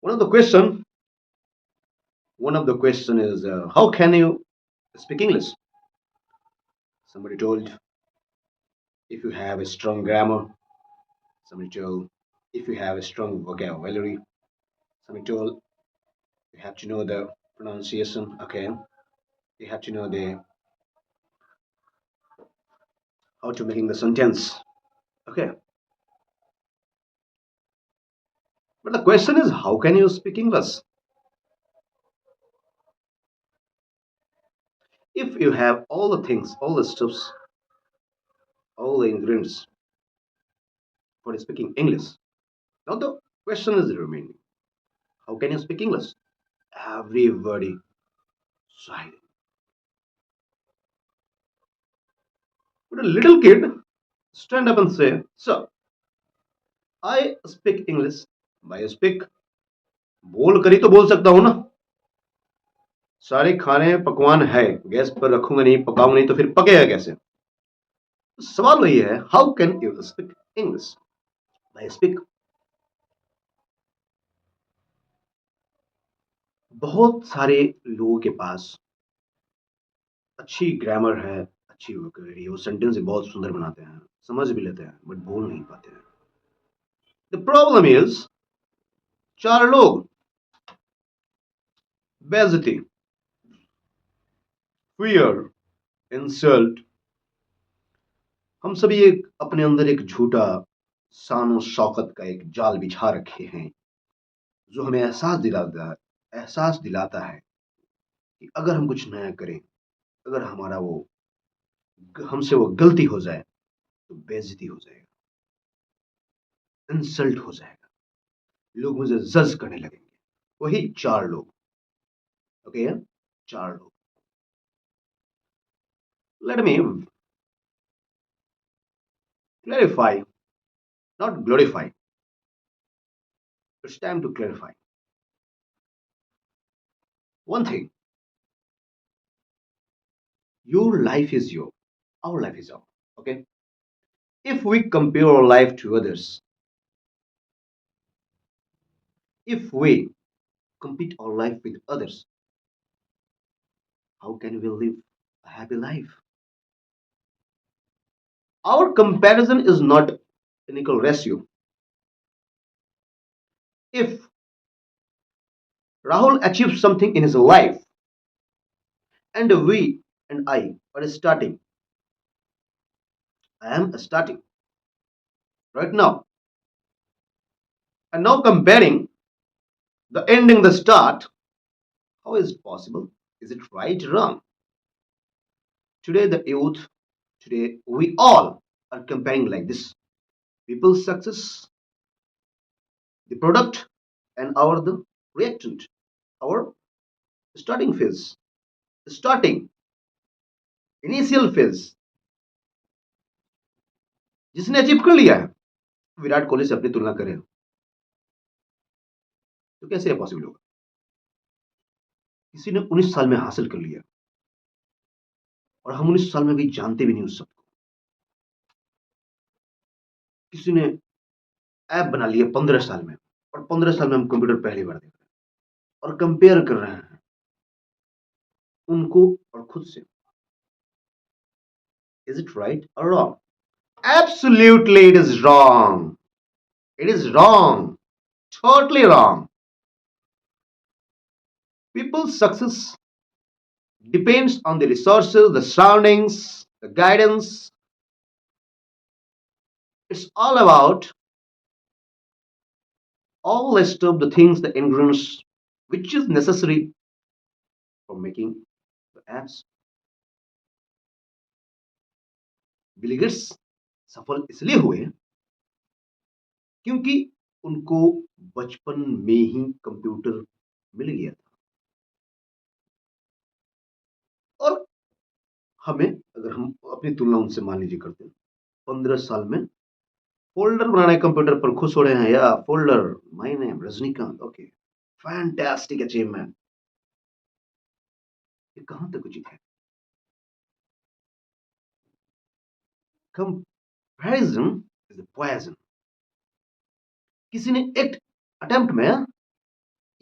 One of the question, one of the question is how can you speak English? Somebody told if you have a strong grammar. Somebody told if you have a strong vocabulary. Somebody told you have to know the pronunciation. Okay, you have to know the how to making the sentence. Okay, but the question is how can you speak English if you have all the things, all the stuffs, all the ingredients for speaking English? Now the question is remaining: how can you speak English? Everybody silent. But a little kid stand up and say, "Sir, I speak English. I speak बोल करी तो बोल सकता हूँ ना सारे खाने पकवान है गैस पर रखूंगा नहीं पकाऊंगा नहीं तो फिर पकेगा कैसे सवाल वही है how can you speak English I speak बहुत सारे लोगों के पास अच्छी ग्रामर है अच्छी वोकैबुलरी वो सेंटेंस बहुत सुंदर बनाते हैं समझ भी लेते हैं बट बोल नहीं पाते हैं द प्रॉब्लम इज चार लोग बेइज्जती फियर इंसल्ट हम सभी एक अपने अंदर एक झूठा शान शौकत का एक जाल बिछा रखे हैं जो हमें एहसास दिलाता है कि अगर हम कुछ नया करें अगर हमारा वो हमसे वो गलती हो जाए तो बेइज्जती हो जाएगा इंसल्ट हो जाएगा लोग मुझे जज करने लगेंगे वही चार लोग ओके चार लोग let me clarify not glorify it's time to clarify one thing your life is your our life is our okay if we compare our life to others if we compete our life with others how can we live a happy life our comparison is not an equal ratio if Rahul achieves something in his life and we and I are starting I am starting right now and now comparing the ending the start how is it possible is it right or wrong today the youth today we all are comparing like this people's success the product and our the reactant our starting phase starting initial phase जिसने achieve कर लिया है विराट कोहली से अपनी तुलना करें तो कैसे है पॉसिबल होगा किसी ने 19 साल में हासिल कर लिया और हम 19 साल में भी जानते भी नहीं उस सबको किसी ने ऐप बना लिया 15 साल में और 15 साल में हम कंप्यूटर पहली बार देख रहे हैं और कंपेयर कर रहे हैं उनको और खुद से इज इट राइट और wrong absolutely it is wrong it is wrong totally wrong people's success depends on the resources the surroundings the guidance it's all about all list of the things the ingredients which is necessary for making the apps Bill Gates सफल इसलिए हुए क्योंकि उनको बचपन में ही computer मिल गया था और हमें अगर हम अपनी तुलना उनसे मान लीजिए करते हैं 15 साल में फोल्डर बनाने कंप्यूटर पर खुश हो रहे हैं या folder my name Rajinikanth okay fantastic achievement ये कहां तक उचित है कंपैरिजन इज पॉइजन किसी ने एक अटेम्प्ट में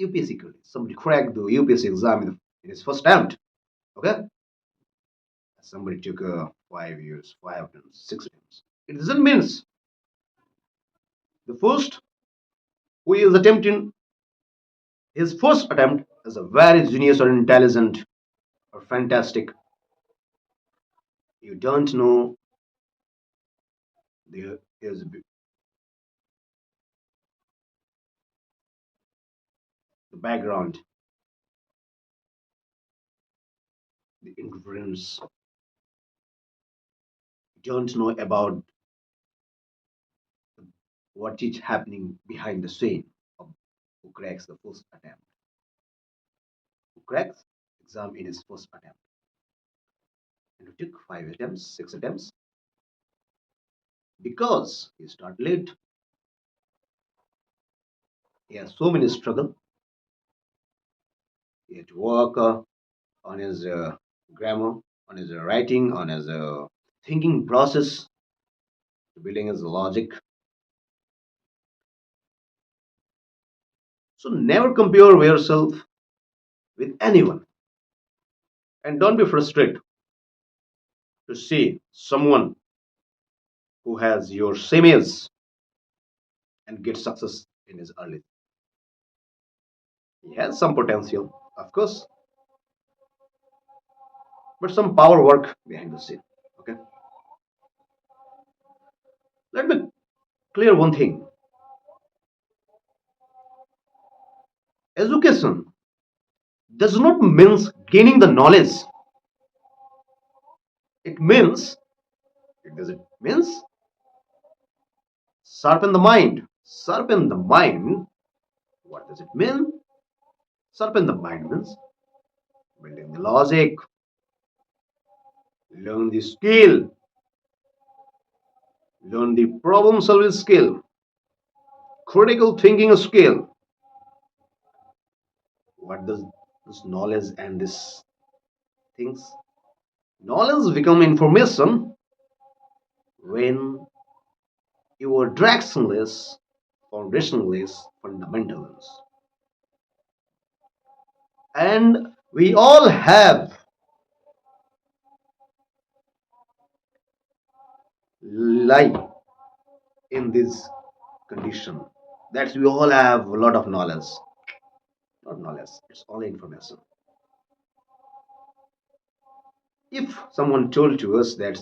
UPSC credit. Somebody cracked the UPSC exam in his first attempt. Okay, somebody took 5 years, 5 attempts, 6 attempts. It doesn't mean the first who is attempting his first attempt is a very genius or intelligent or fantastic. You don't know there is the background, the influence. You don't know about what is happening behind the scene of who cracks the first attempt, who cracks exam in his first attempt, and who took 5 attempts, 6 attempts because he started late. He has so many struggle. He had to work on his grammar, on his writing, on his thinking process, building his logic. So never compare yourself with anyone, and don't be frustrated to see someone who has your same age and get success in his early. He has some potential, of course, but some power work behind the scene. Okay, let me clear one thing: education does not mean gaining the knowledge. It means it does it means sharpen the mind. Sharpen the mind. What does it mean? Sharpen the mind means building the logic, learn the skill, learn the problem solving skill, critical thinking skill. What does this knowledge and this things? Knowledge become information when you are directionless, foundationless, fundamentalist. And we all have life in this condition. That's we all have a lot of knowledge. Not knowledge, it's only information. If someone told to us that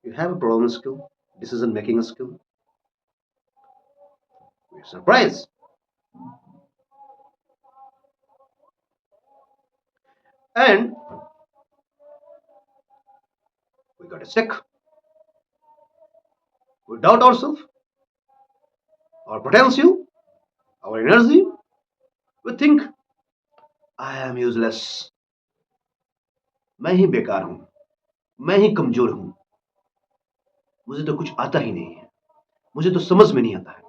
you have a problem skill, decision making skill, we're surprised. And we got a sick. We doubt ourselves, our potential, our energy. We think I am useless. मैं ही बेकार हूं, मैं ही कमजोर हूं, मुझे तो कुछ आता ही नहीं है, मुझे तो समझ में नहीं आता है.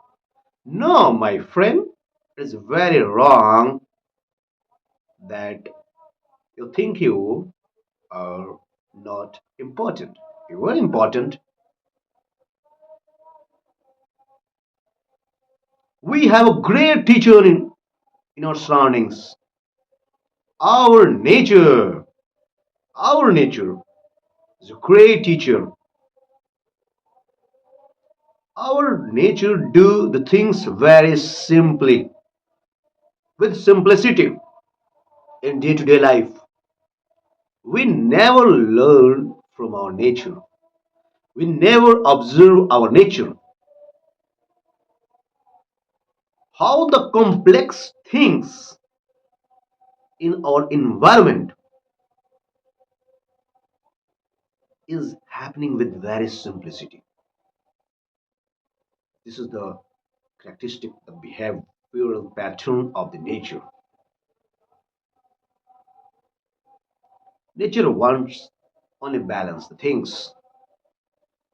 No, my friend, it's very wrong that you think you are not important. You are important. We have a great teacher in our surroundings. Our nature, our nature is a great teacher. Our nature do the things very simply, with simplicity in day-to-day life. We never learn from our nature. We never observe our nature. How the complex things in our environment is happening with very simplicity. This is the characteristic, the behavioral pattern of the nature. Nature wants only balance the things.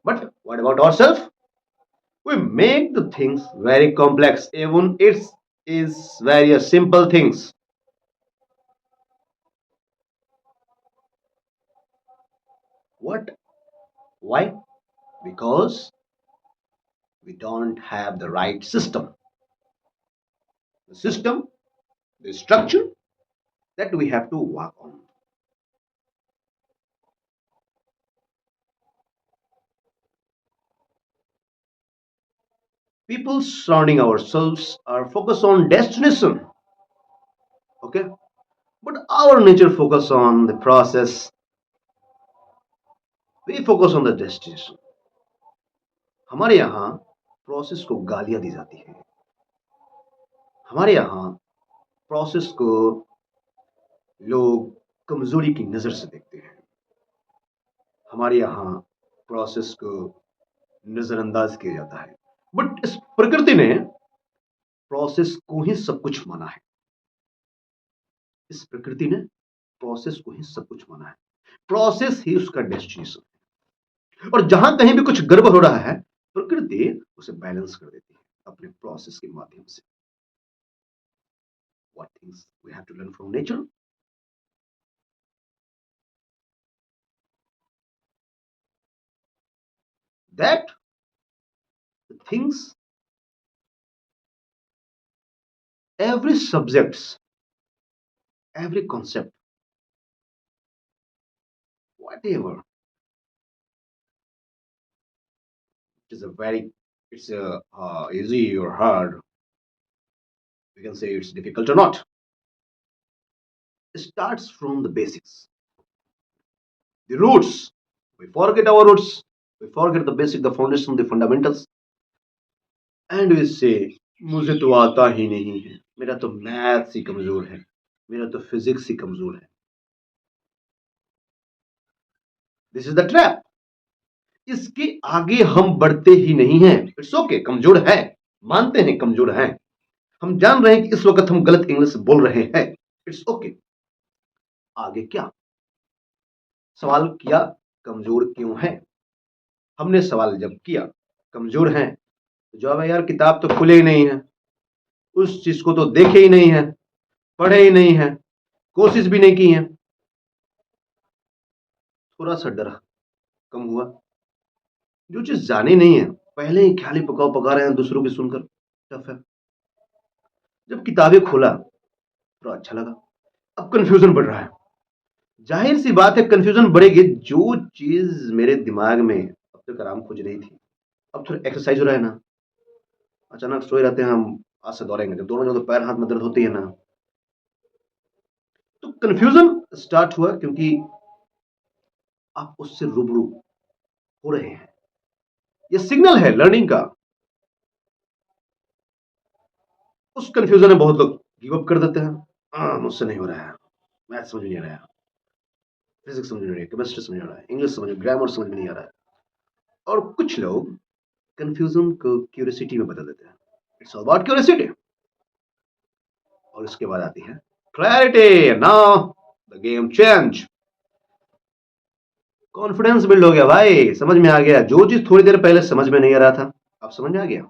But what about ourselves? We make the things very complex, even it is very simple things. What? Why? Because we don't have the right system. the system, the structure that we have to work on. People surrounding ourselves are focused on destination, okay? But our nature focus on the process. We focus on the destination. हमारे यहाँ process को गालियां दी जाती है. हमारे यहाँ process को लोग कमजोरी की नजर से देखते हैं. हमारे यहाँ प्रोसेस को नजरअंदाज किया जाता है. बट इस प्रकृति ने प्रोसेस को ही सब कुछ माना है. इस प्रकृति ने प्रोसेस को ही सब कुछ माना है. प्रोसेस ही उसका डेस्टिनेशन है. और जहां कहीं भी कुछ गड़बड़ हो रहा है, प्रकृति उसे बैलेंस कर देती है अपने प्रोसेस के माध्यम से. What things we have to learn from nature? That the things, every subjects, every concept, whatever, it is a very, it's a easy or hard. We can say it's difficult or not. It starts from the basics, the roots. We forget our roots. We forget the basic, the foundation, the fundamentals, and we say मुझे तो आता ही नहीं है, मेरा तो maths ही कमजोर है, मेरा तो फिजिक्स ही कमजोर है. This is the trap. इसके आगे हम बढ़ते ही नहीं हैं. इट्स ओके, कमजोर है, मानते हैं कमजोर है. हम जान रहे हैं कि इस वक्त हम गलत इंग्लिश बोल रहे हैं. It's okay. आगे क्या? सवाल किया कमजोर क्यों है. हमने सवाल जब किया कमजोर है, तो जवाब है यार किताब तो खुले ही नहीं है, उस चीज को तो देखे ही नहीं है, पढ़े ही नहीं है, कोशिश भी नहीं की है. थोड़ा सा डर कम हुआ. जो चीज जानी नहीं है, पहले ही ख्याली पकाओ पका रहे हैं दूसरों की सुनकर. टफ है. जब किताबें खोला थोड़ा अच्छा लगा. अब कंफ्यूजन बढ़ रहा है. जाहिर सी बात है कंफ्यूजन बढ़ेगी. जो चीज मेरे दिमाग में अब तक आराम खोज रही थी, अब थोड़ा एक्सरसाइज हो रहा है ना. अचानक सोए रहते हैं हम, आज से दौड़ेंगे, जब दोनों जो पैर हाथ में दर्द होती है ना, तो कंफ्यूजन स्टार्ट हुआ. क्योंकि आप उससे रूबरू हो रहे हैं. ये सिग्नल है लर्निंग का. उस कंफ्यूजन में बहुत लोग गिव अप कर देते हैं. मुझसे नहीं हो रहा है, मैथ समझ में नहीं आ रहा है, फिजिक्स समझ में नहीं आ रहा है, केमिस्ट्री समझ में नहीं आ रहा है, इंग्लिश समझ में, ग्रामर समझ में नहीं आ रहा है. और कुछ लोग कंफ्यूजन को क्यूरियोसिटी में बदल देते हैं. It's all about curiosity. और इसके बाद आती है clarity. Now the game change. Confidence build हो गया भाई. समझ में आ गया. जो चीज थोड़ी देर पहले समझ में नहीं आ रहा था, अब समझ में आ गया.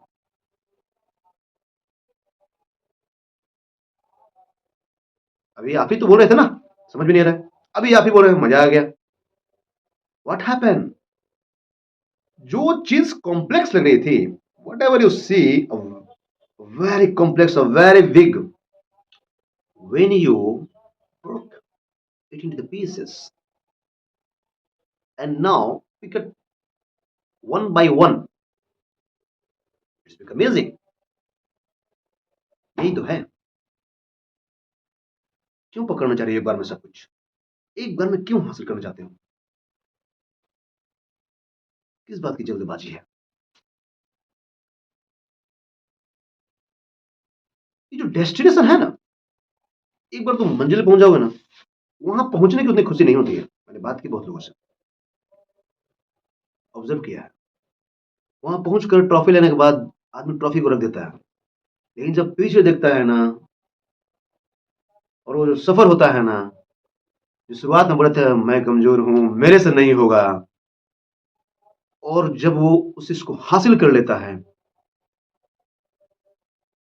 अभी आप ही तो बोल रहे थे ना समझ में नहीं आ रहा है, अभी आप ही बोल रहे हैं मजा आ गया. What happen? जो चीज कॉम्प्लेक्स लग रही थी, whatever you see very complex और very big, when you broke it into the pieces and now pick it one by one, it's become easy. यही तो है. क्यों पकड़ना चाह रही है एक बार में सब कुछ? एक बार में क्यों हासिल करना चाहते हो? किस बात की जल्दबाजी है? ये जो डेस्टिनेशन है ना, एक बार तुम मंजिल पहुंच जाओगे ना, वहां पहुंचने की उतनी खुशी नहीं होती है. मैंने बात की बहुत लोगों से, ऑब्जर्व किया है. वहां पहुंचकर ट्रॉफी लेने के बाद आदमी ट्रॉफी को रख देता है. लेकिन जब पीछे देखता है ना, और वो जो सफर होता है ना, जो शुरुआत में बोले थे मैं कमजोर हूं, मेरे से नहीं होगा, और जब वो उस चीज को हासिल कर लेता है,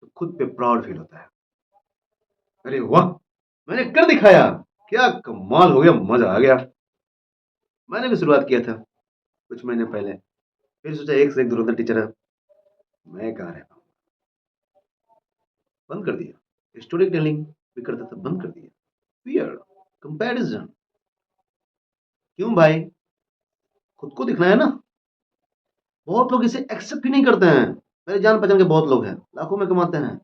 तो खुद पे प्राउड फील होता है. अरे वाह, मैंने कर दिखाया, क्या कमाल हो गया, मजा आ गया. मैंने भी शुरुआत किया था कुछ महीने पहले, फिर सोचा एक से एक धुरंधर टीचर है, मैं कहाँ रहता हूँ, बंद कर दिया. स्टोरी टेलिंग भी करते थे, बंद कर दिया। फियर, कंपैरिजन, क्यों भाई? खुद को दिखना है ना। बहुत लोग इसे एक्सेप्ट ही नहीं करते हैं। मेरे जान पहचान के बहुत लोग हैं, लाखों में कमाते हैं,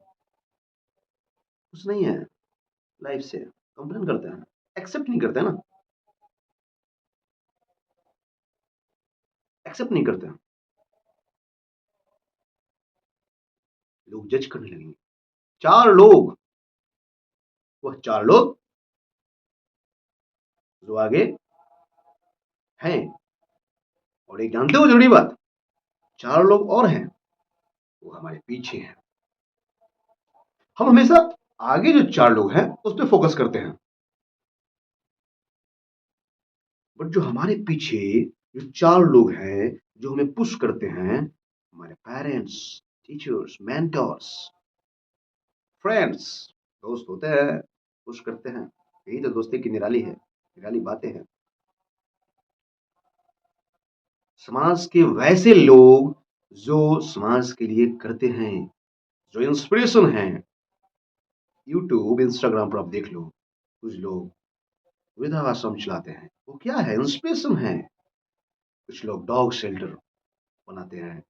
कुछ नहीं है लाइफ से, कंप्लेन करते हैं, एक्सेप्ट नहीं करते हैं ना, एक्सेप्ट नहीं करते हैं। लोग जज करने लगेंगे। चार लोग, वह चार लोग जो आगे हैं, और एक जानते हो जरूरी बात, चार लोग और हैं वो हमारे पीछे हैं। हम हमेशा आगे जो चार लोग हैं उस पर फोकस करते हैं, बट जो हमारे पीछे जो चार लोग हैं जो हमें पुश करते हैं, हमारे पेरेंट्स, टीचर्स, मेंटर्स, फ्रेंड्स, दोस्त होते हैं, पुश करते हैं। यही तो दोस्ती की निराली है, निराली बातें हैं। समाज के वैसे लोग जो समाज के लिए करते हैं, जो इंस्पिरेशन हैं। यूट्यूब, इंस्टाग्राम पर आप देख लो, कुछ लोग वृद्धाश्रम चलाते हैं, वो क्या है, इंस्पिरेशन है। कुछ लोग डॉग शेल्टर बनाते हैं,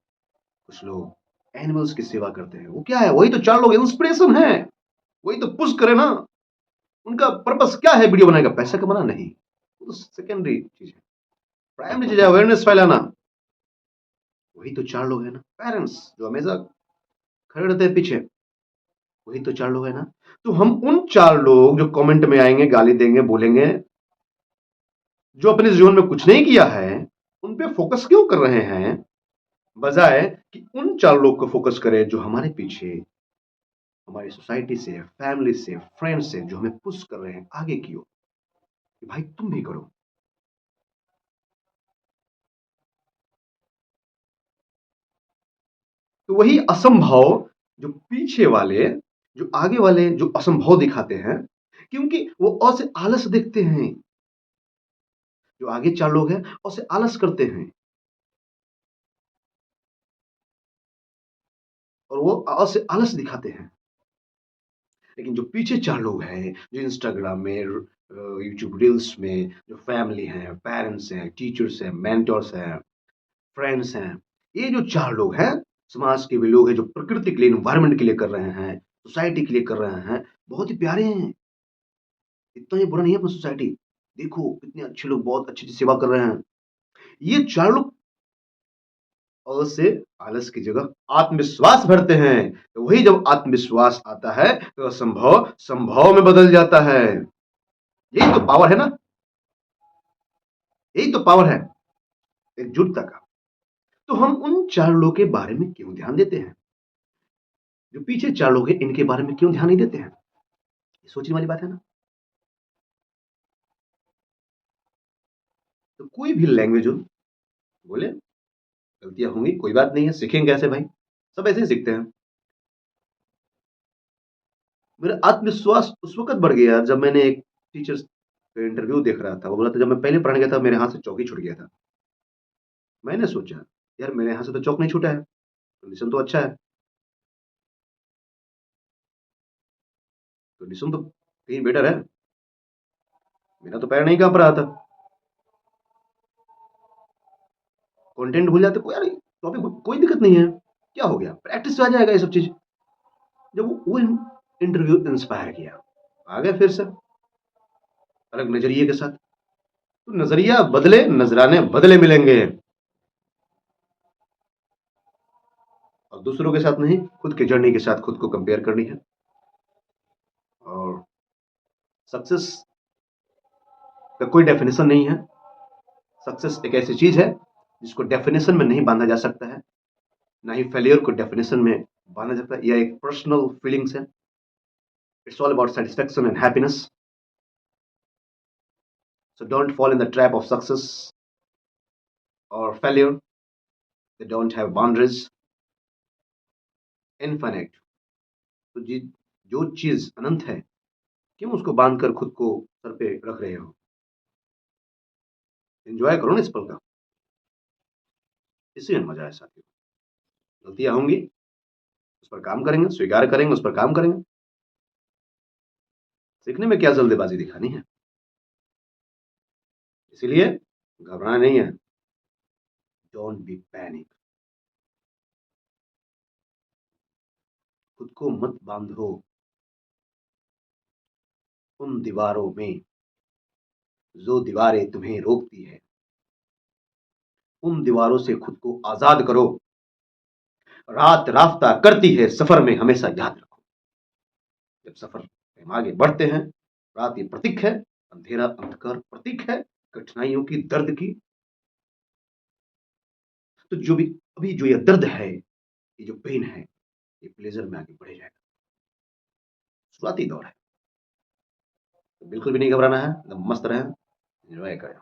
कुछ लोग एनिमल्स की सेवा करते हैं, वो क्या है, वही तो चार लोग इंस्पिरेशन है। वही तो पुश करे ना। उनका पर्पस क्या है वीडियो बनाने का, पैसा कमाना नहीं, वो तो सेकेंडरी चीज है। प्राइमरी चीज है अवेयरनेस फैलाना। वही तो चार लोग है ना, पेरेंट्स जो हमेशा खड़े रहते हैं पीछे, वही तो चार लोग है ना। तो हम उन चार लोग जो कमेंट में आएंगे, गाली देंगे, बोलेंगे, जो अपने जीवन में कुछ नहीं किया है, उन पे फोकस क्यों कर रहे हैं, बजाय कि उन चार लोग को फोकस करें जो हमारे पीछे, हमारी सोसाइटी से, फैमिली से, फ्रेंड से, जो हमें पुश कर रहे हैं आगे की ओर, कि भाई तुम भी करो। तो वही असंभव, जो पीछे वाले, जो आगे वाले जो असंभव दिखाते हैं, क्योंकि वो अ से आलस देखते हैं। जो आगे चार लोग हैं अ से आलस करते हैं, और वो अ से आलस दिखाते हैं। लेकिन जो पीछे चार लोग हैं, जो इंस्टाग्राम में, यूट्यूब रील्स में, जो फैमिली हैं, पेरेंट्स हैं, टीचर्स हैं, मेंटर्स हैं, फ्रेंड्स हैं, ये जो चार लोग हैं, समाज के भी लोग हैं जो प्रकृति के लिए, एनवायरनमेंट के लिए कर रहे हैं, सोसाइटी के लिए कर रहे हैं, बहुत ही प्यारे हैं। इतना ही बुरा नहीं है अपना सोसाइटी। देखो कितने अच्छे लोग बहुत अच्छी सेवा कर रहे हैं। ये चार लोग अ से आलस की जगह आत्मविश्वास भरते हैं। तो वही जब आत्मविश्वास आता है तो असंभव संभव में बदल जाता है। यही तो पावर है ना, यही तो पावर है एकजुटता का। तो हम उन चार लोगों के बारे में क्यों ध्यान देते हैं, जो पीछे चार लोग हैं इनके बारे में क्यों ध्यान नहीं देते हैं? ये सोचने वाली बात है ना। तो कोई भी लैंग्वेज हो, बोले गलतियां होंगी, कोई बात नहीं है, सीखेंगे कैसे भाई, सब ऐसे ही सीखते हैं। मेरा आत्मविश्वास उस वक़्त बढ़ गया जब मैंने एक टीचर्स का इंटरव्यू देख रहा था। वो बोला था जब मैं पहले पढ़ने गया था मेरे हाथ से चॉक ही छूट गया था। मैंने सोचा यार मेरे यहाँ से तो चॉक नहीं छूटा है, कंडीशन तो अच्छा है, कंडीशन तो कहीं बेटर है, मेरा तो पैर नहीं काँप रहा था। कंटेंट भूल जाते, कोई यार टॉपिक कोई दिक्कत नहीं है, क्या हो गया? प्रैक्टिस से आ जाएगा ये सब चीज़। जब वो इंटरव्यू इंस्पायर किया, आ गए फिर से अलग नज़रिए के साथ। तो नज़रिया बदले, नज़राने बदले मिलेंगे। और दूसरों के साथ नहीं, खुद के जर्नी के साथ खुद को कंपेयर करनी है। और सक्सेस का कोई डेफिनेशन नहीं है। सक्सेस एक ऐसी चीज़ है जिसको डेफिनेशन में नहीं बाँधा जा सकता है, ना ही फेलियर को डेफिनेशन में बाँधा जाता है। यह एक पर्सनल फीलिंग्स है। It's all about satisfaction and happiness. So don't fall in the trap of success और failure. They don't have boundaries, infinite. तो जो चीज़ अनंत है, क्यों उसको बाँध कर खुद को सर पे रख रहे हो? एन्जॉय करो ना इस पल का, इसी में मज़ा है साथियों। गलतियाँ होंगी, उस पर काम करेंगे, स्वीकार करेंगे, उस पर काम करेंगे। सीखने में क्या जल्दबाजी दिखानी है। इसीलिए घबराना नहीं है। Don't be panic. खुद को मत बांधो उन दीवारों में जो दीवारें तुम्हें रोकती है। उन दीवारों से खुद को आजाद करो। रात राफ्ता करती है सफर में, हमेशा याद रखो। जब सफर में हम आगे बढ़ते हैं, रात ये प्रतीक है, अंधेरा अंधकार प्रतीक है कठिनाइयों की, दर्द की। तो जो भी अभी जो ये दर्द है, ये जो पेन है, ये प्लेजर में आगे बढ़े जाएगा। शुरुआती दौर है, तो बिल्कुल भी नहीं घबराना है, एकदम मस्त रहें, एंजॉय करें।